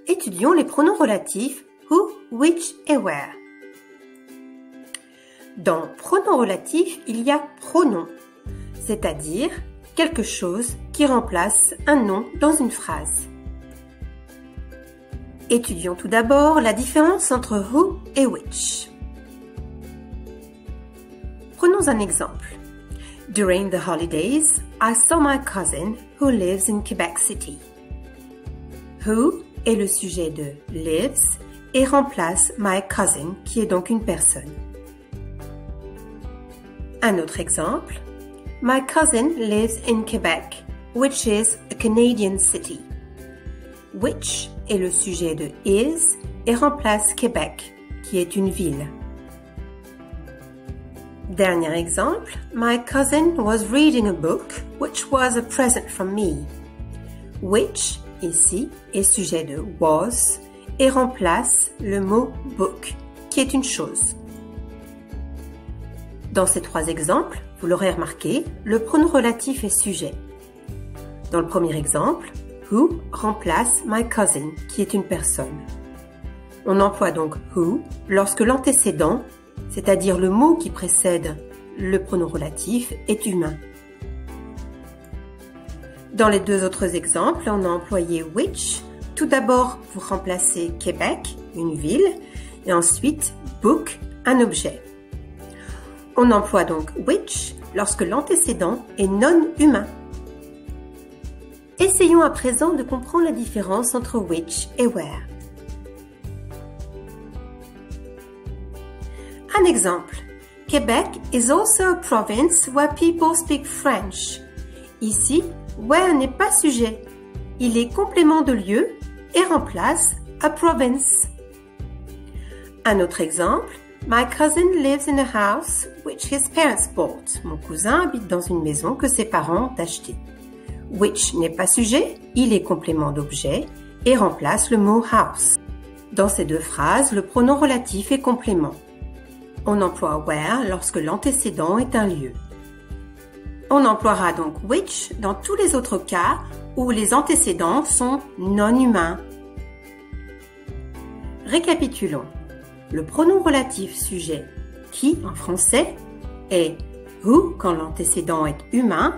Étudions les pronoms relatifs who, which et where. Dans pronoms relatifs, il y a pronom, c'est-à-dire quelque chose qui remplace un nom dans une phrase. Étudions tout d'abord la différence entre who et which. Prenons un exemple. During the holidays, I saw my cousin who lives in Quebec City. Who est le sujet de lives et remplace my cousin qui est donc une personne. Un autre exemple. My cousin lives in Quebec, which is a Canadian city. Which est le sujet de is et remplace Québec, qui est une ville. Dernier exemple. My cousin was reading a book, which was a present from me. Which, ici, est sujet de was et remplace le mot book, qui est une chose. Dans ces trois exemples, vous l'aurez remarqué, le pronom relatif est sujet. Dans le premier exemple, who remplace my cousin, qui est une personne. On emploie donc who lorsque l'antécédent, c'est-à-dire le mot qui précède le pronom relatif, est humain. Dans les deux autres exemples, on a employé which, tout d'abord pour remplacer Québec, une ville, et ensuite book, un objet. On emploie donc which lorsque l'antécédent est non humain. Essayons à présent de comprendre la différence entre which et where. Un exemple. Québec is also a province where people speak French. Ici, where n'est pas sujet. Il est complément de lieu et remplace a province. Un autre exemple. My cousin lives in a house which his parents bought. Mon cousin habite dans une maison que ses parents ont achetée. Which n'est pas sujet, il est complément d'objet et remplace le mot house. Dans ces deux phrases, le pronom relatif est complément. On emploie where lorsque l'antécédent est un lieu. On emploiera donc which dans tous les autres cas où les antécédents sont non humains. Récapitulons. Le pronom relatif sujet qui en français est who quand l'antécédent est humain,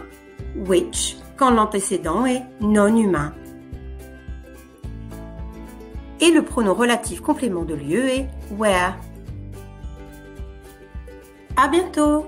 which quand l'antécédent est non humain. Et le pronom relatif complément de lieu est where. À bientôt!